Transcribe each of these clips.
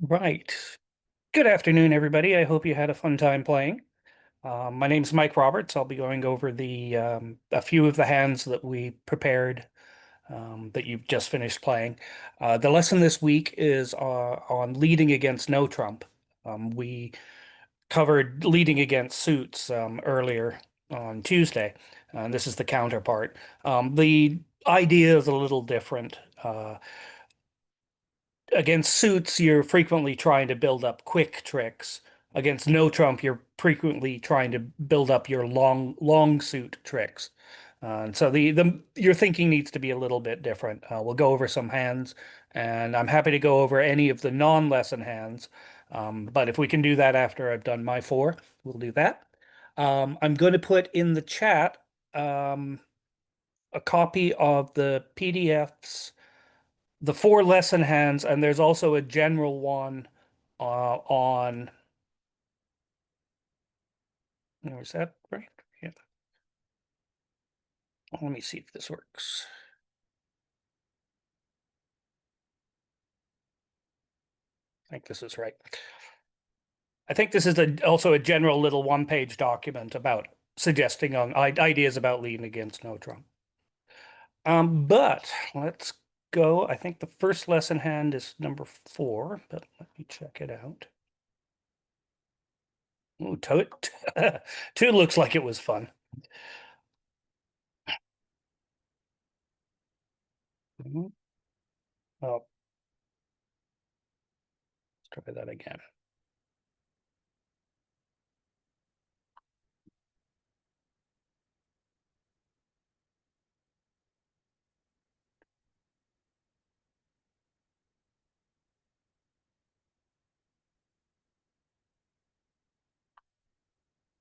Right. Good afternoon, everybody. I hope you had a fun time playing. My name's Mike Roberts. I'll be going over the a few of the hands that we prepared that you've just finished playing. The lesson this week is on leading against Notrump. We covered leading against suits earlier on Tuesday, and this is the counterpart. The idea is a little different. Against suits, you're frequently trying to build up quick tricks. Against Notrump, you're frequently trying to build up your long suit tricks. And so the your thinking needs to be a little bit different. We'll go over some hands, and I'm happy to go over any of the non-lesson hands. But if we can do that after I've done my four, we'll do that. I'm going to put in the chat um, a copy of the PDFs, the four lesson hands, and there's also a general one on. Oh, is that right? Yeah. Let me see if this works. I think this is right. I think this is also a general little one-page document about suggesting on ideas about leading against Notrump. But let's go. I think the first lesson hand is number 4, but let me check it out. Oh, two looks like it was fun. Oh, let's try that again.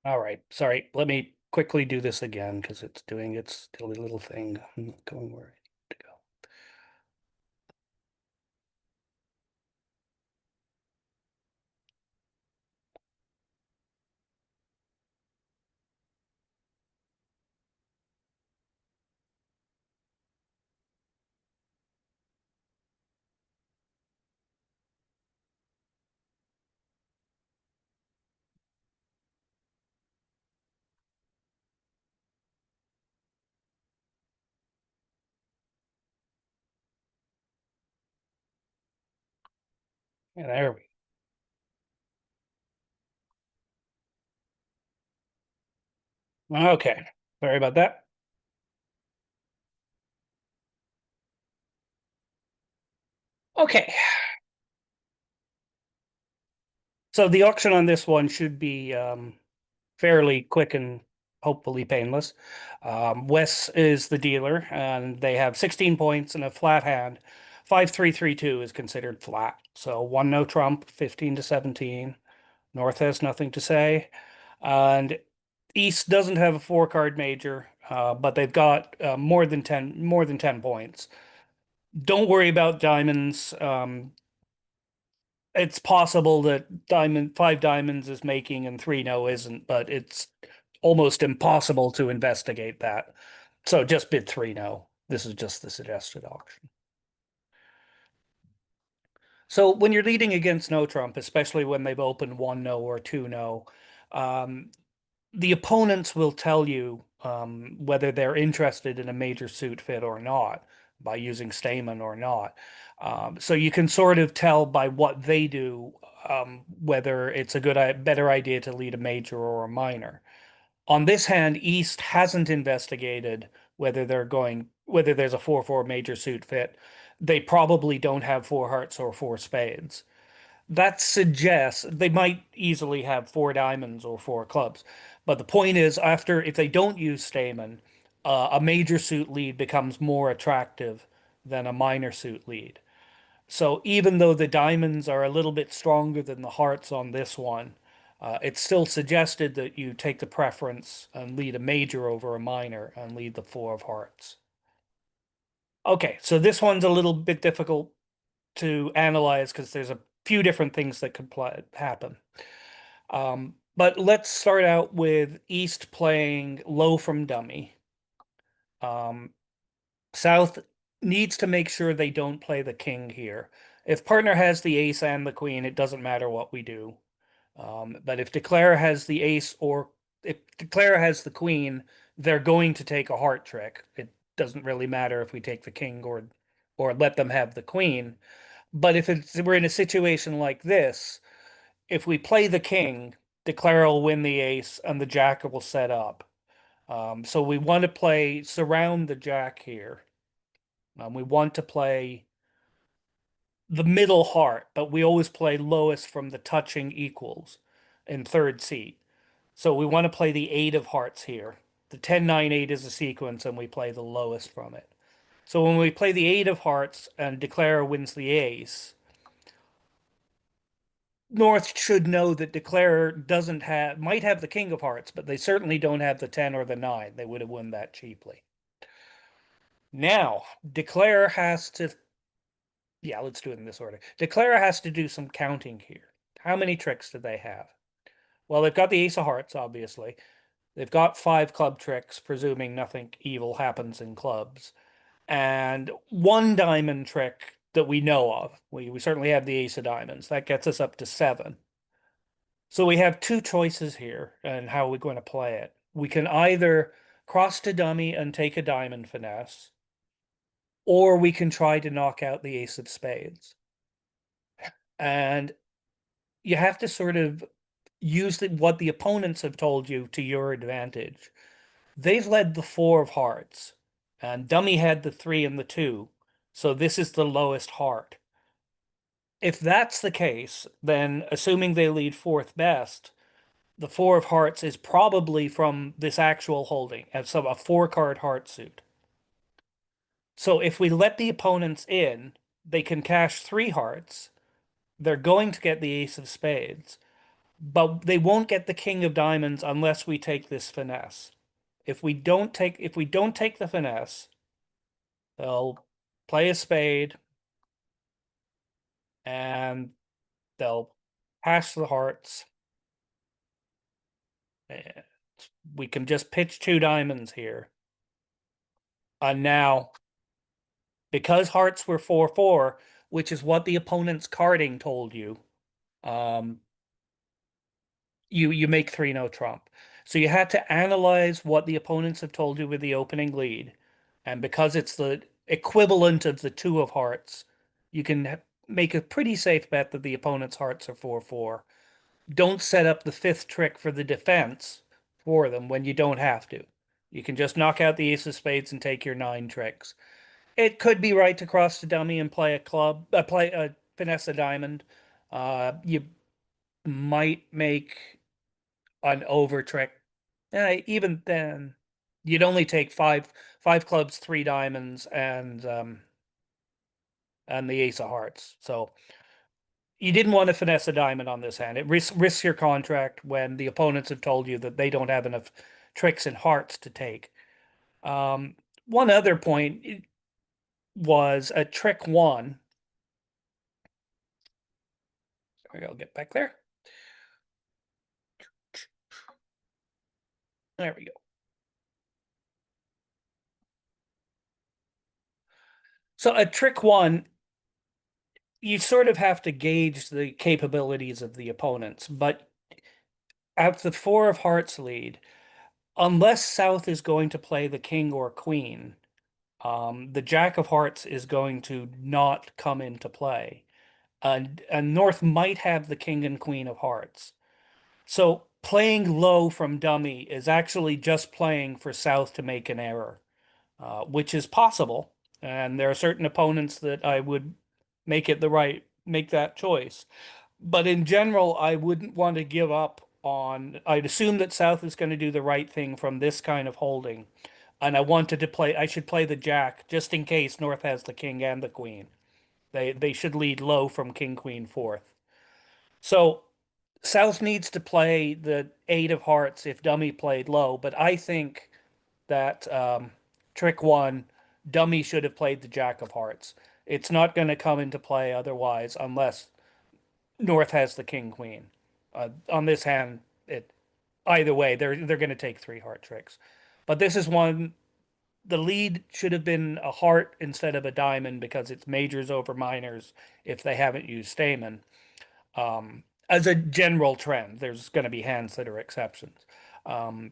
All right. Sorry. Let me quickly do this again because it's doing its silly little thing. I'm not going where I need to go. Yeah, there we go. Okay. Sorry about that. Okay. So the auction on this one should be fairly quick and hopefully painless. Wes is the dealer, and they have 16 points and a flat hand. 5-3-3-2 is considered flat. So one no trump, 15 to 17. North has nothing to say. And East doesn't have a 4-card major, but they've got more than 10 points. Don't worry about diamonds. It's possible that five diamonds is making and three no isn't, but it's almost impossible to investigate that. So just bid three no. This is just the suggested auction. So when you're leading against no trump, especially when they've opened one no or two no, um, the opponents will tell you whether they're interested in a major suit fit or not by using Stamen or not. So you can sort of tell by what they do whether it's better idea to lead a major or a minor. On this hand, East hasn't investigated whether there's a 4-4 major suit fit. They probably don't have four hearts or four spades. That suggests they might easily have four diamonds or four clubs. But the point is, if they don't use Stamen, a major suit lead becomes more attractive than a minor suit lead. So even though the diamonds are a little bit stronger than the hearts on this one, it's still suggested that you take the preference and lead a major over a minor and lead the 4 of hearts. Okay, so this one's a little bit difficult to analyze because there's a few different things that could happen. But let's start out with East playing low from dummy. South needs to make sure they don't play the king here. If partner has the ace and the queen, it doesn't matter what we do. But if declare has the ace or if declare has the queen, they're going to take a heart trick. It doesn't really matter if we take the king or let them have the queen. But if we're in a situation like this, if we play the king, declare will win the ace and the jack will set up. So we want to play surround the jack here. We want to play the middle heart, but we always play lowest from the touching equals in third seat. So we want to play the eight of hearts here. The 10-9-8 is a sequence, and we play the lowest from it. So when we play the eight of hearts and declare wins the ace, North should know that declare doesn't have might have the king of hearts, but they certainly don't have the 10 or the 9. They would have won that cheaply. Now, declare has to yeah, let's do it in this order. Declare has to do some counting here. How many tricks do they have? Well, they've got the ace of hearts, obviously. They've got 5 club tricks, presuming nothing evil happens in clubs, and 1 diamond trick that we know of. We certainly have the ace of diamonds. That gets us up to 7. So we have 2 choices here and how we're going to play it. We can either cross to dummy and take a diamond finesse, or we can try to knock out the ace of spades. And you have to sort of use what the opponents have told you to your advantage. They've led the 4 of hearts, and dummy had the 3 and the 2, so this is the lowest heart. If that's the case, then assuming they lead 4th best, the 4 of hearts is probably from this actual holding, and so a 4-card heart suit. So if we let the opponents in, they can cash 3 hearts. They're going to get the ace of spades, but they won't get the king of diamonds unless we take this finesse. If we don't take the finesse, they'll play a spade and they'll hash the hearts. And we can just pitch 2 diamonds here. And now, because hearts were 4-4, which is what the opponent's carding told you, um, you make 3 no trump. So you had to analyze what the opponents have told you with the opening lead. And because it's the equivalent of the 2 of hearts, you can make a pretty safe bet that the opponent's hearts are 4-4. Don't set up the 5th trick for the defense for them when you don't have to. You can just knock out the ace of spades and take your 9 tricks. It could be right to cross the dummy and play a play a finesse a diamond. You might make an over trick. Even then, you'd only take five clubs, 3 diamonds, and the ace of hearts. So you didn't want to finesse a diamond on this hand. It risks your contract when the opponents have told you that they don't have enough tricks and hearts to take. One other point was a trick 1. I'll get back there. There we go. So a trick 1, you sort of have to gauge the capabilities of the opponents, but at the 4 of hearts lead, unless South is going to play the king or queen, the Jack of Hearts is going to not come into play. And North might have the king and queen of hearts. So playing low from dummy is actually just playing for South to make an error, which is possible. And there are certain opponents that I would make that choice. But in general, I wouldn't want to give up on. I'd assume that South is going to do the right thing from this kind of holding. And I should play the Jack just in case North has the king and the queen. They should lead low from king, queen, 4th. So South needs to play the 8 of hearts if dummy played low, but I think that trick 1, dummy should have played the Jack of hearts. It's not going to come into play otherwise unless North has the king, queen. On this hand, either way, they're going to take 3 heart tricks. But this is one the lead should have been a heart instead of a diamond because it's majors over minors if they haven't used Stamen. As a general trend, there's going to be hands that are exceptions. Um,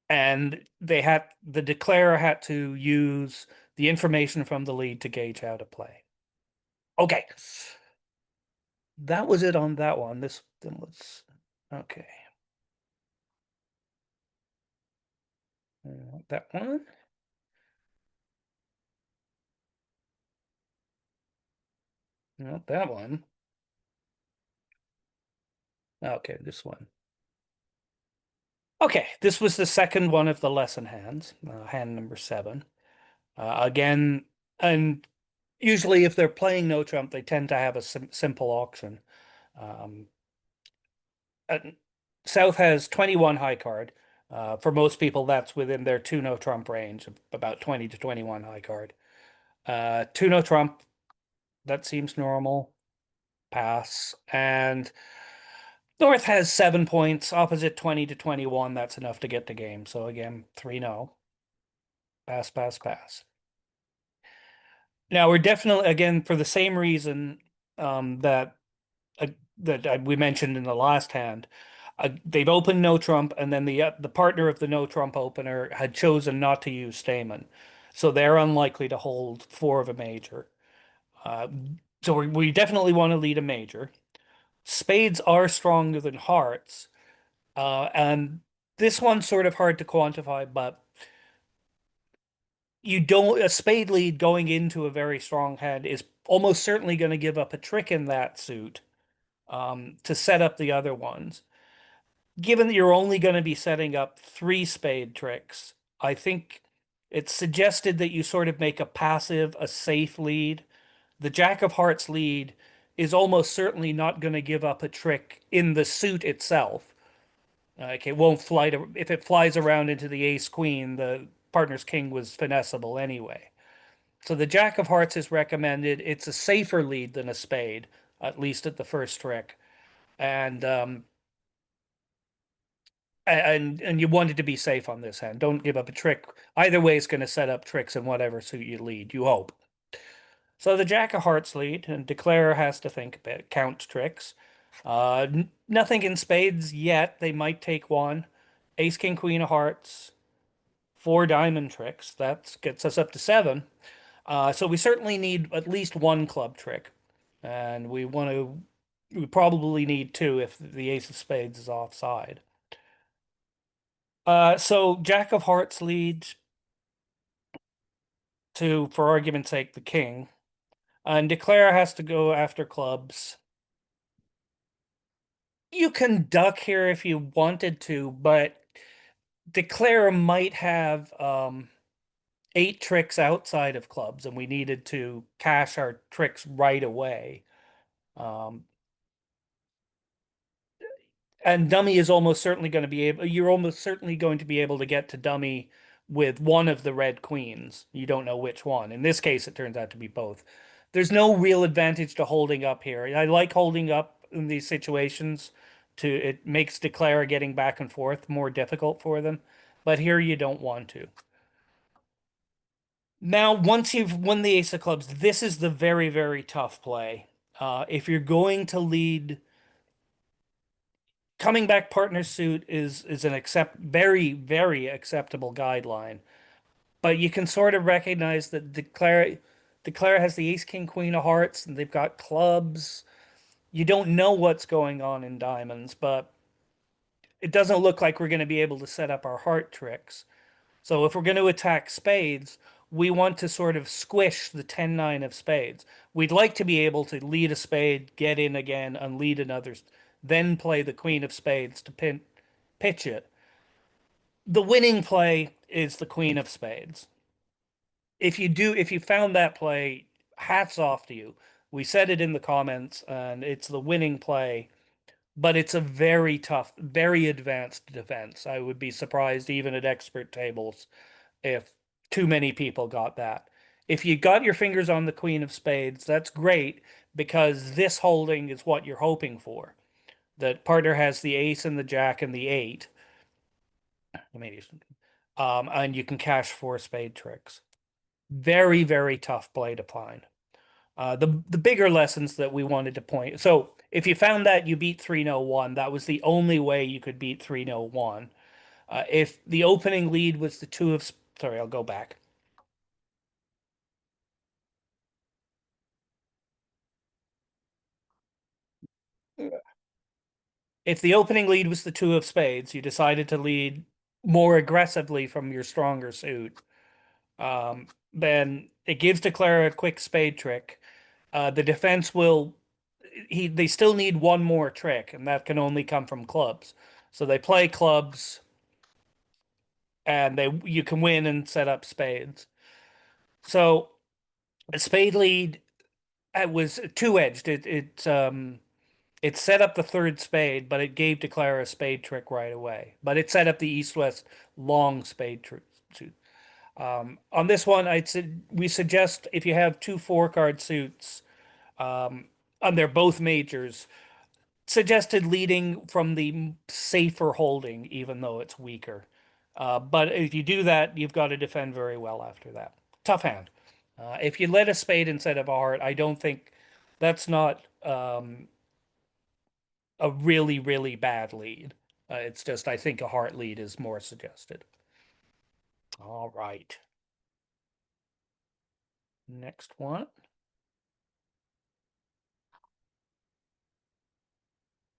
and the declarer had to use the information from the lead to gauge how to play. Okay, that was it on that one. This then was okay. That one, not that one. Okay, this one. Okay, this was the second one of the lesson hands, hand number 7. Again, and usually if they're playing no trump, they tend to have a simple auction. Um, South has 21 high card. For most people, that's within their 2 no trump range of about 20 to 21 high card. 2 no trump, that seems normal. Pass. And North has 7 points, opposite 20 to 21. That's enough to get the game. So again, 3 no. Pass, pass, pass. Now we're definitely, again, for the same reason that uh, we mentioned in the last hand. They've opened no trump, and then the partner of the no trump opener had chosen not to use Stamen, so they're unlikely to hold 4 of a major. Uh, so we definitely want to lead a major. Spades are stronger than hearts, and this one's sort of hard to quantify, but you don't a spade lead going into a very strong hand is almost certainly going to give up a trick in that suit to set up the other ones. Given that you're only going to be setting up 3 spade tricks, I think it's suggested that you sort of make a passive, a safe lead. The Jack of Hearts lead is almost certainly not going to give up a trick in the suit itself. Like it won't fly to, if it flies around into the ace queen, the partner's king was finessable anyway. So the Jack of Hearts is recommended. It's a safer lead than a spade, at least at the first trick. And you wanted to be safe on this hand. Don't give up a trick. Either way, it's going to set up tricks in whatever suit you lead, you hope. So the Jack of Hearts lead, and Declarer has to think about count tricks. Nothing in spades yet. They might take one. Ace, King, Queen of Hearts, 4 diamond tricks. That gets us up to 7. So we certainly need at least 1 club trick. And we probably need 2 if the Ace of Spades is offside. So Jack of Hearts leads to, for argument's sake, the king. And Declare has to go after clubs. You can duck here if you wanted to, but Declare might have 8 tricks outside of clubs, and we needed to cash our tricks right away. Um, and dummy is almost certainly going to be able, you're almost certainly going to be able to get to dummy with one of the red queens. You don't know which one. In this case, it turns out to be both. There's no real advantage to holding up here. I like holding up in these situations it makes declare getting back and forth more difficult for them. But here you don't want to. Now, once you've won the ace of clubs, this is the very, very tough play. If you're going to lead coming back partner suit is an very, very acceptable guideline. But you can sort of recognize that Declare has the ace king queen of hearts and they've got clubs. You don't know what's going on in diamonds, but it doesn't look like we're going to be able to set up our heart tricks. So if we're going to attack spades, we want to sort of squish the 10-9 of spades. We'd like to be able to lead a spade, get in again, and lead another, then play the queen of spades to pitch it. The winning play is the queen of spades. If you found that play, hats off to you. We said it in the comments, and it's the winning play, but it's a very tough, very advanced defense. I would be surprised even at expert tables if too many people got that. If you got your fingers on the queen of spades, that's great because this holding is what you're hoping for. That partner has the ace and the jack and the 8. Maybe and you can cash four spade tricks. Very, very tough play to find. The bigger lessons that we wanted to point. So if you found that you beat 301, that was the only way you could beat 301. If the opening lead was the two of, sorry, I'll go back. If the opening lead was the two of spades, you decided to lead more aggressively from your stronger suit, then it gives declare a quick spade trick. The defense will they still need one more trick, and that can only come from clubs. So they play clubs, and they you can win and set up spades. So a spade lead it was two-edged. It set up the third spade, but it gave declare a spade trick right away. But it set up the east-west long spade trick. On this one, we suggest if you have two four-card suits, and they're both majors, suggested leading from the safer holding, even though it's weaker. But if you do that, you've got to defend very well after that. Tough hand. If you let a spade instead of a heart, I don't think that's not a really, really bad lead. It's just, I think a heart lead is more suggested. All right. Next one.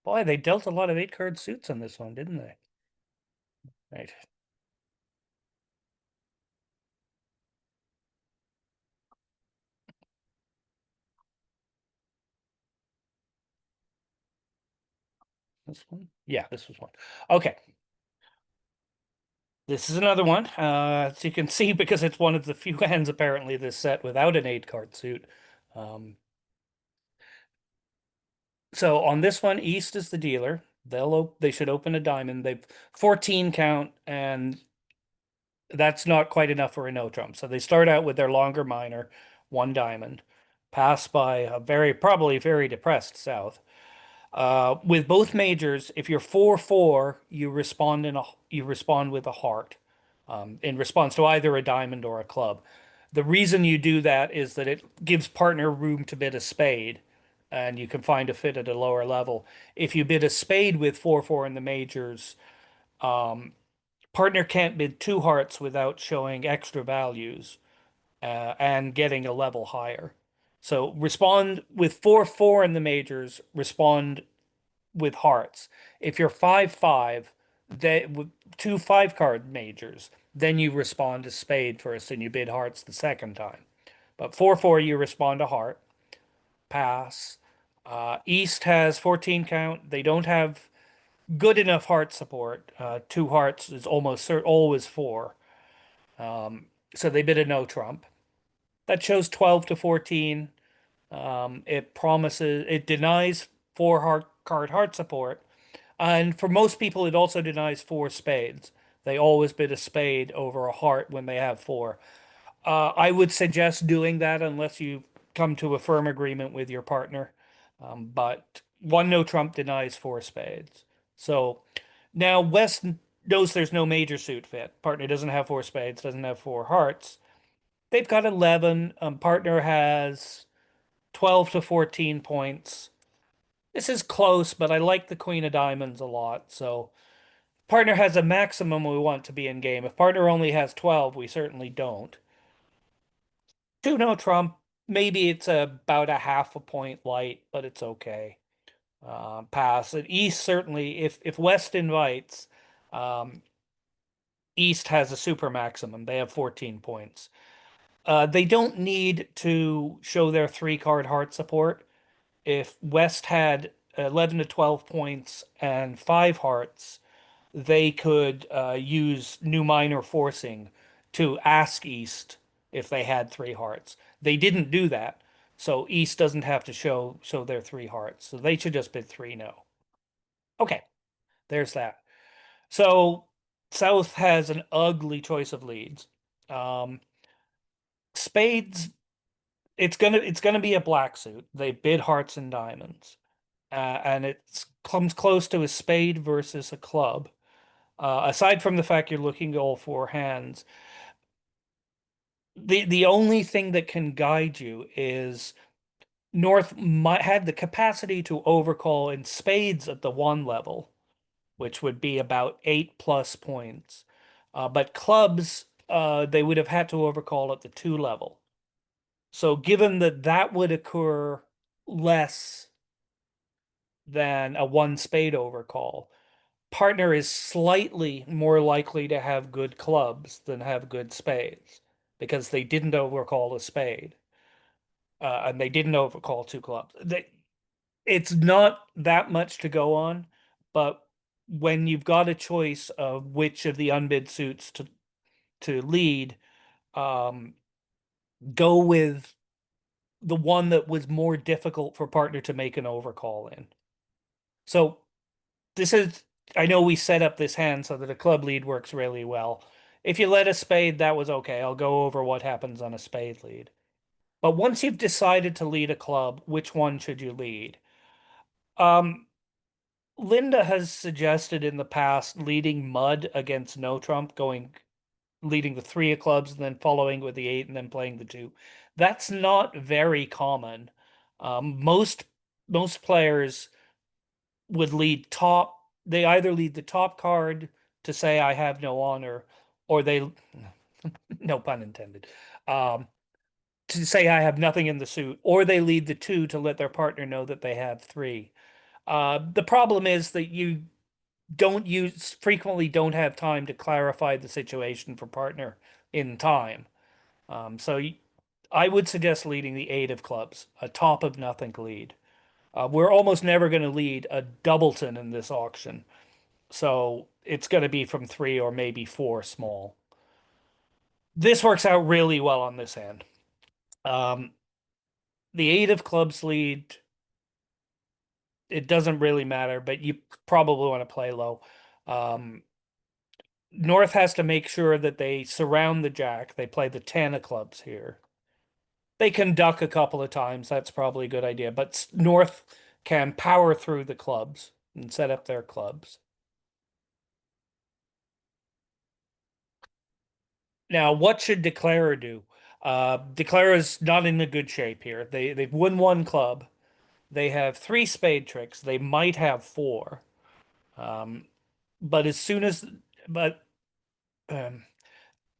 Boy, they dealt a lot of 8-card suits on this one, didn't they? Right. This one? Yeah, this was one. Okay. This is another one. As you can see, because it's one of the few hands apparently this set without an 8-card suit. So on this one, East is the dealer. They should open a diamond. They've 14 count, and that's not quite enough for a no trump. So they start out with their longer minor, one diamond, pass by a probably very depressed South. With both majors, if you're 4-4, you respond with a heart, in response to either a diamond or a club. The reason you do that is that it gives partner room to bid a spade, and you can find a fit at a lower level. If you bid a spade with 4-4 in the majors, partner can't bid two hearts without showing extra values, and getting a level higher. So respond with 4-4 in the majors, respond with hearts. If you're 5-5, with two 5-card majors, then you respond to spade first and you bid hearts the second time. But 4-4, you respond to heart, pass. East has 14 count. They don't have good enough heart support. Two hearts is almost always four. So they bid a no trump. That shows 12 to 14. It denies four card heart support. And for most people, it also denies four spades. They always bid a spade over a heart when they have four. I would suggest doing that unless you come to a firm agreement with your partner. But one no trump denies four spades. So now West knows there's no major suit fit. Partner doesn't have four spades, doesn't have four hearts. They've got 11. Partner has 12 to 14 points. This is close, but I like the Queen of Diamonds a lot. So partner has a maximum we want to be in game. If partner only has 12, we certainly don't. Two no trump. Maybe it's about a half a point light, but it's okay. Pass. And East certainly, if West invites, um, East has a super maximum. They have 14 points. They don't need to show their 3-card heart support. If West had 11 to 12 points and 5 hearts, they could use new minor forcing to ask East if they had 3 hearts. They didn't do that, so East doesn't have to show their 3 hearts. So they should just bid 3 no. Okay, there's that. So South has an ugly choice of leads. Spades, it's gonna be a black suit. They bid hearts and diamonds. And it comes close to a spade versus a club. Aside from the fact you're looking at all four hands, the only thing that can guide you is North might had the capacity to overcall in spades at the one level, which would be about 8 plus points. But clubs, they would have had to overcall at the two level. So given that that would occur less than a one spade overcall, partner is slightly more likely to have good clubs than have good spades because they didn't overcall a spade, and they didn't overcall two clubs. It's not that much to go on, but when you've got a choice of which of the unbid suits to lead, um, go with the one that was more difficult for partner to make an overcall in. So this is, I know we set up this hand so that a club lead works really well. If you let a spade, that was okay. I'll go over what happens on a spade lead. But once you've decided to lead a club, which one should you lead? Um, Linda has suggested in the past leading mud against no trump, going leading the three of clubs and then following with the eight and then playing the two. That's not very common. Most players would lead top. They either lead the top card to say I have no honor, or they, no pun intended, um, to say I have nothing in the suit, or they lead the two to let their partner know that they have three. The problem is that you don't use frequently don't have time to clarify the situation for partner in time. So I would suggest leading the eight of clubs, a top of nothing lead. We're almost never going to lead a doubleton in this auction, so it's going to be from three or maybe four small. This works out really well on this hand. Um, the eight of clubs lead, it doesn't really matter, but you probably want to play low. Um, North has to make sure that they surround the jack. They play the 10 of clubs here. They can duck a couple of times. That's probably a good idea. But North can power through the clubs and set up their clubs. Now, what should Declarer do? Declarer is not in a good shape here. They've won one club. They have three spade tricks. They might have four. Um, but as soon as but um,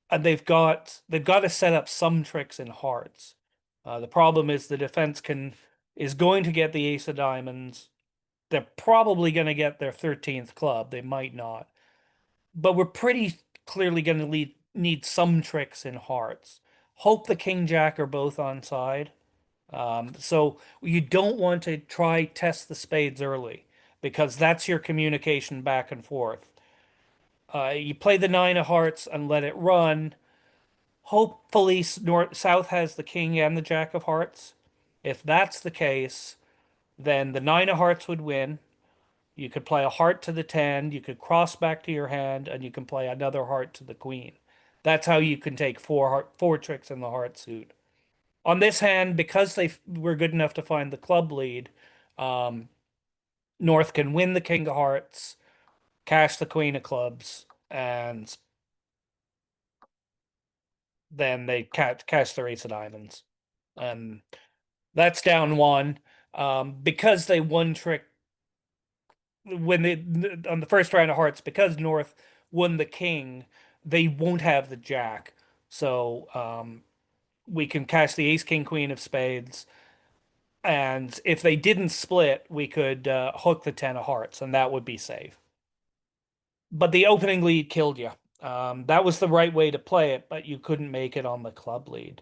and they've got to set up some tricks in hearts. The problem is the defense can is going to get the ace of diamonds. They're probably going to get their 13th club. They might not, but we're pretty clearly going to need some tricks in hearts. Hope the king jack are both on side. So you don't want to try test the spades early because that's your communication back and forth. You play the nine of hearts and let it run. Hopefully, North South has the king and the jack of hearts. If that's the case, then the nine of hearts would win. You could play a heart to the 10, you could cross back to your hand, and you can play another heart to the queen. That's how you can take four tricks in the heart suit. On this hand, because they were good enough to find the club lead, um, North can win the king of hearts, cash the queen of clubs, and then they cash their ace of diamonds. And that's down one. Because they won trick when they on the first round of hearts, because North won the king, they won't have the jack. So we can cash the ace, king, queen of spades. And if they didn't split, we could hook the 10 of hearts, and that would be safe. But the opening lead killed you. That was the right way to play it, but you couldn't make it on the club lead.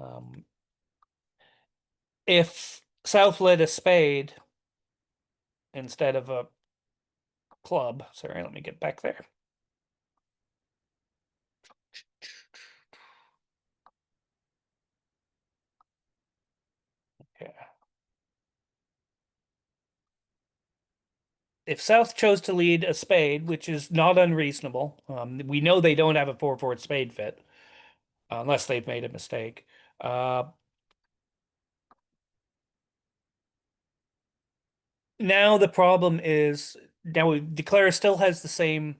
Um, if South led a spade instead of a club, sorry, let me get back there. Yeah. If South chose to lead a spade, which is not unreasonable, we know they don't have a 4-4 spade fit unless they've made a mistake. Uh, Now the problem is now Declare still has the same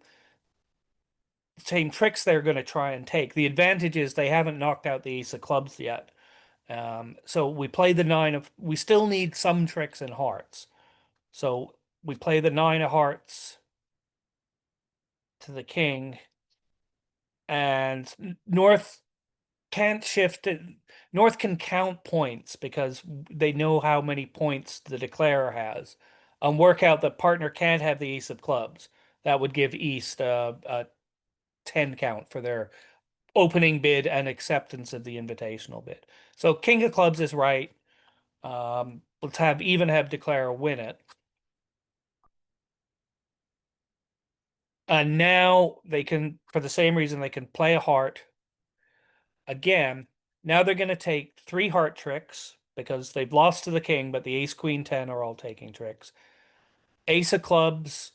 same tricks they're going to try and take. The advantage is they haven't knocked out the ace of clubs yet. So we play the nine of, we still need some tricks in hearts. So we play the nine of hearts to the king, and North can't shift it. North can count points because they know how many points the declarer has, and work out that partner can't have the ace of clubs. That would give East a 10 count for their opening bid and acceptance of the invitational bid. So king of clubs is right. Let's have declare win it. And now they can, for the same reason, they can play a heart again. Now they're going to take three heart tricks because they've lost to the king, but the ace, queen, 10 are all taking tricks. Ace of clubs,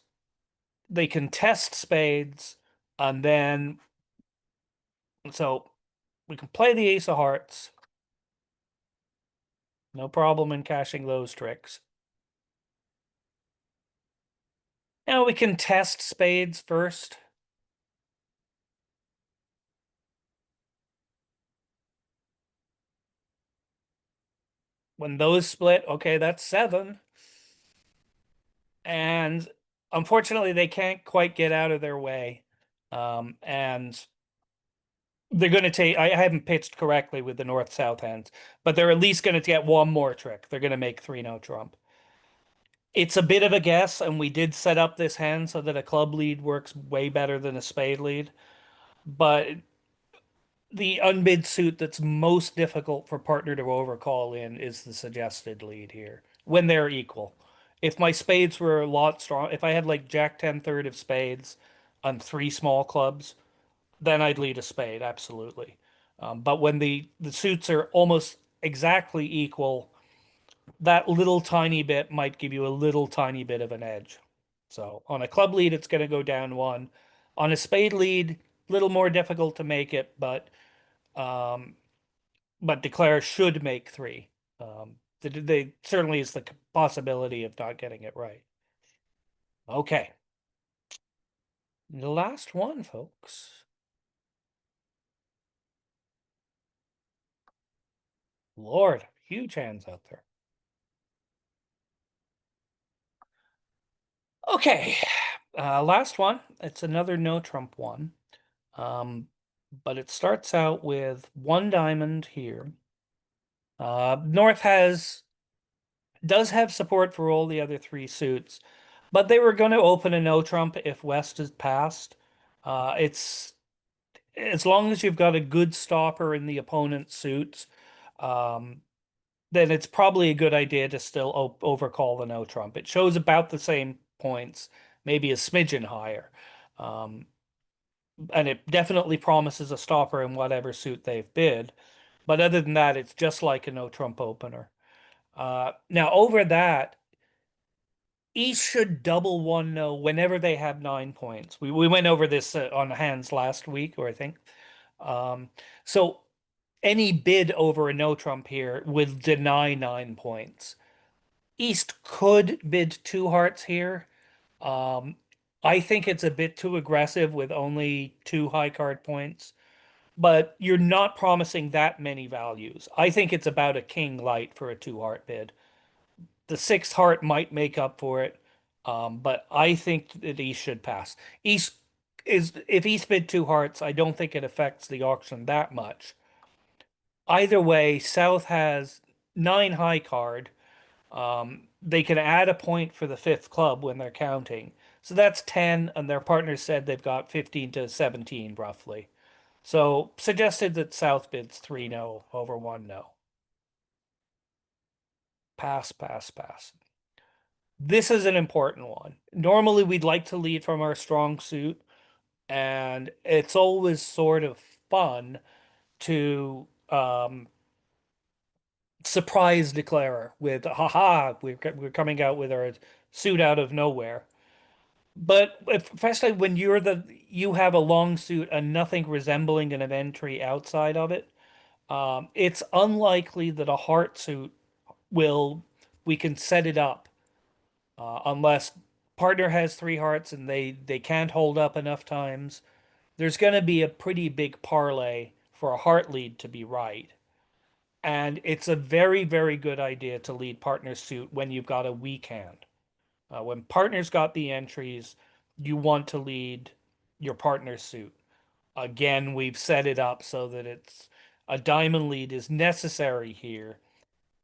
they can test spades, and then so we can play the ace of hearts. No problem in cashing those tricks. Now we can test spades first. When those split, okay, that's 7. And unfortunately, they can't quite get out of their way. And they're going to take, I haven't pitched correctly with the north-south hands, but they're at least going to get one more trick. They're going to make 3 no trump. It's a bit of a guess, and we did set up this hand so that a club lead works way better than a spade lead. But the unbid suit that's most difficult for partner to overcall in is the suggested lead here when they're equal. If my spades were a lot strong, if I had like Jack 10 third of spades on 3 small clubs, then I'd lead a spade, absolutely. But when the suits are almost exactly equal, that little tiny bit might give you a little tiny bit of an edge. So on a club lead, it's going to go down 1. On a spade lead, a little more difficult to make it, um, but declare should make 3. They certainly is the possibility of not getting it right. Okay, the last one, folks. Lord, huge hands out there. Okay, last one. It's another no trump one. But it starts out with 1 diamond here. North does have support for all the other 3 suits, but they were going to open a no trump if West is passed. It's as long as you've got a good stopper in the opponent's suits, um, then it's probably a good idea to still overcall the no trump. It shows about the same points, maybe a smidgen higher. Um, and it definitely promises a stopper in whatever suit they've bid. But other than that, it's just like a no trump opener. Now over that, East should double 1 no whenever they have 9 points. We went over this on hands last week, or I think. Um, so any bid over a no trump here would deny 9 points. East could bid 2 hearts here. Um, I think it's a bit too aggressive with only 2 high card points, but you're not promising that many values. I think it's about a king light for a 2 heart bid. The 6th heart might make up for it, but I think that East should pass. East is, if East bid 2 hearts, I don't think it affects the auction that much. Either way, South has 9 high card. They can add a point for the 5th club when they're counting. So that's 10, and their partner said they've got 15 to 17 roughly. So suggested that South bids 3 no over 1 no. Pass, pass, pass. This is an important one. Normally we'd like to lead from our strong suit, and it's always sort of fun to surprise declarer with haha, we're coming out with our suit out of nowhere. But especially when you have a long suit and nothing resembling an entry outside of it, it's unlikely that a heart suit will we can set it up unless partner has 3 hearts and they can't hold up enough times. there's going to be a pretty big parlay for a heart lead to be right. And it's a very, very good idea to lead partner suit when you've got a weak hand. When partner's got the entries, you want to lead your partner suit. Again, we've set it up so that it's a diamond lead is necessary here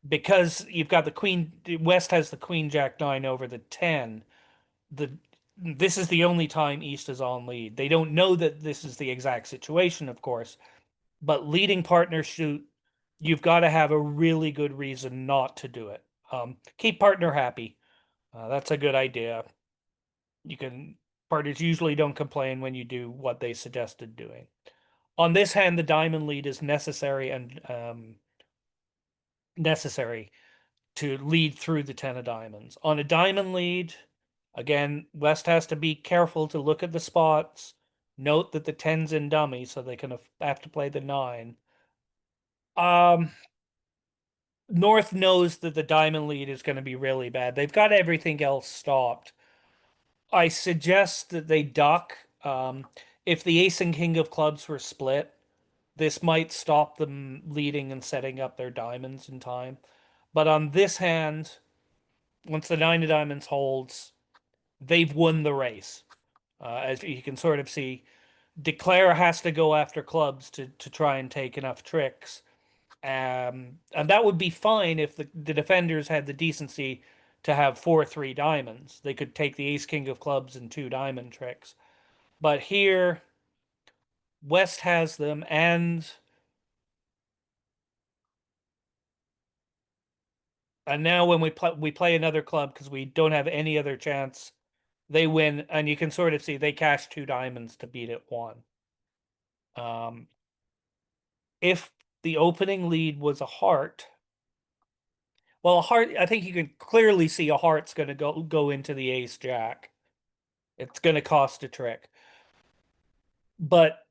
because you've got the queen. West has the queen jack nine over the 10. The This is the only time East is on lead. They don't know that this is the exact situation, of course, but leading partner suit, you've got to have a really good reason not to do it. Keep partner happy. That's a good idea. You can Partners usually don't complain when you do what they suggested doing. On this hand, the diamond lead is necessary and necessary to lead through the 10 of diamonds. On a diamond lead, again, West has to be careful to look at the spots. Note that the 10's in dummy, so they can have to play the 9. Um, North knows that the diamond lead is going to be really bad. They've got everything else stopped. I suggest that they duck. If the ace and king of clubs were split, this might stop them leading and setting up their diamonds in time. But on this hand, once the 9 of diamonds holds, they've won the race. As you can sort of see, Declare has to go after clubs to try and take enough tricks. And that would be fine if the defenders had the decency to have 4-3 diamonds. They could take the ace king of clubs and 2 diamond tricks. But here, West has them, and now when we play another club because we don't have any other chance, they win, and you can sort of see they cash 2 diamonds to beat it 1. Um, if the opening lead was a heart, well, a heart, I think you can clearly see a heart's going to go into the ace jack. It's going to cost a trick. But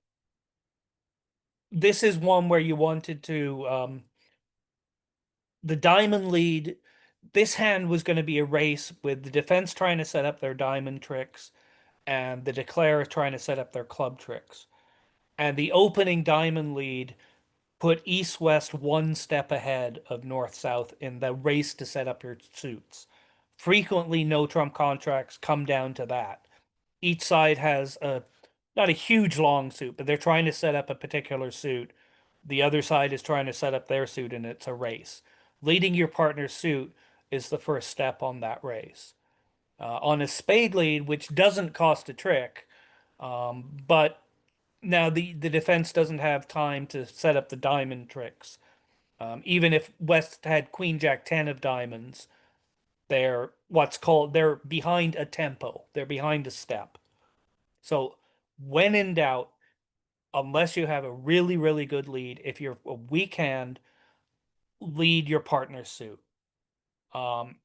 this is one where you wanted to the diamond lead. This hand was going to be a race with the defense trying to set up their diamond tricks and the declare trying to set up their club tricks. And the opening diamond lead put east-west one step ahead of north-south in the race to set up your suits. Frequently, no trump contracts come down to that. Each side has not a huge long suit, but they're trying to set up a particular suit. The other side is trying to set up their suit, and it's a race. Leading your partner's suit is the first step on that race. On a spade lead, which doesn't cost a trick, but now the defense doesn't have time to set up the diamond tricks. Even if West had Queen Jack 10 of diamonds, they're behind a tempo. They're behind a step. So when in doubt, unless you have a really, really good lead, if you're a weak hand, lead your partner's suit. Um,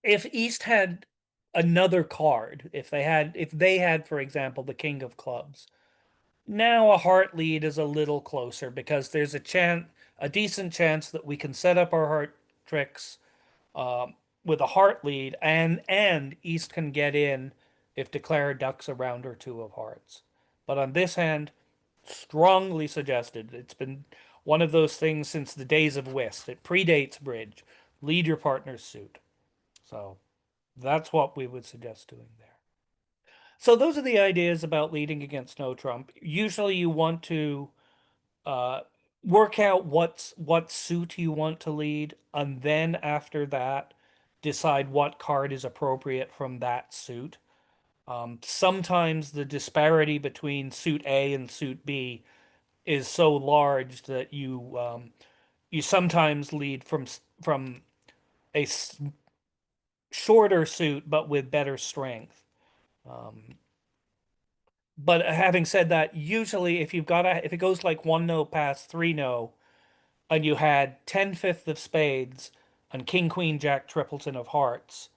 if East had another card, if they had, for example, the King of Clubs, now a heart lead is a little closer because there's a decent chance that we can set up our heart tricks um, with a heart lead, and East can get in if Declare ducks a round or two of hearts. But on this hand, strongly suggested. It's been one of those things since the days of Whist. It predates Bridge. Lead your partner's suit. So that's what we would suggest doing there. So those are the ideas about leading against no trump. Usually you want to uh, work out what suit you want to lead, and then after that, decide what card is appropriate from that suit. Sometimes the disparity between suit A and suit B is so large that you sometimes lead from a shorter suit but with better strength. Um, but having said that, usually if it goes like 1 no past 3 no, and you had 10/5 of spades and king queen jack tripleton of hearts,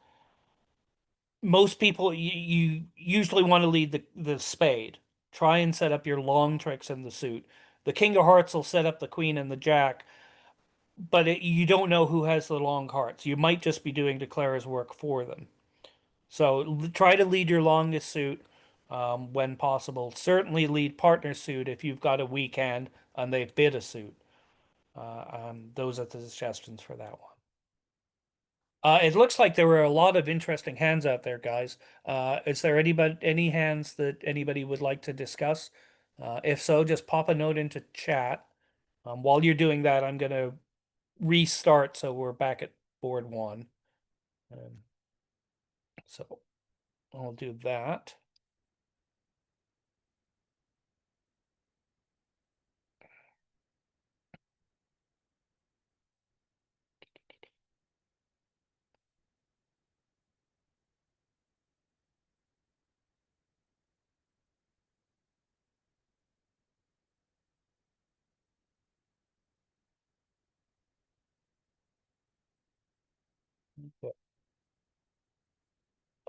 most people you usually want to lead the spade. Try and set up your long tricks in the suit. The king of hearts will set up the queen and the jack, but you don't know who has the long hearts. You might just be doing Declare's work for them. So try to lead your longest suit. when possible. Certainly lead partner suit if you've got a weak hand and they've bid a suit. Those are the suggestions for that one. It looks like there were a lot of interesting hands out there, guys. Is there any hands that anybody would like to discuss? If so, just pop a note into chat. While you're doing that, I'm going to restart so we're back at board one. So I'll do that.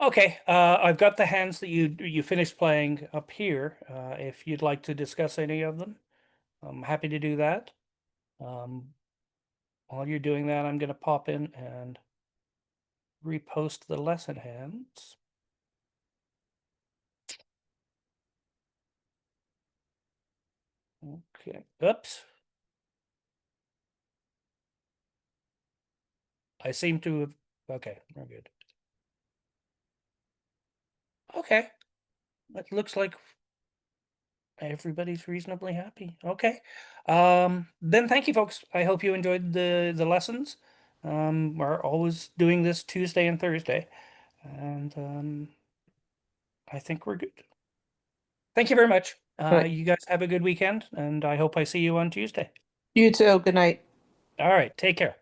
Okay, I've got the hands that you finished playing up here. If you'd like to discuss any of them, I'm happy to do that. Um, while you're doing that, I'm going to pop in and repost the lesson hands. Okay, oops. I seem to have, okay, we're good. Okay, it looks like everybody's reasonably happy. Okay. Then thank you, folks. I hope you enjoyed the lessons. We're always doing this Tuesday and Thursday, and I think we're good. Thank you very much. Right. You guys have a good weekend, and I hope I see you on Tuesday. You too. Good night. All right, take care.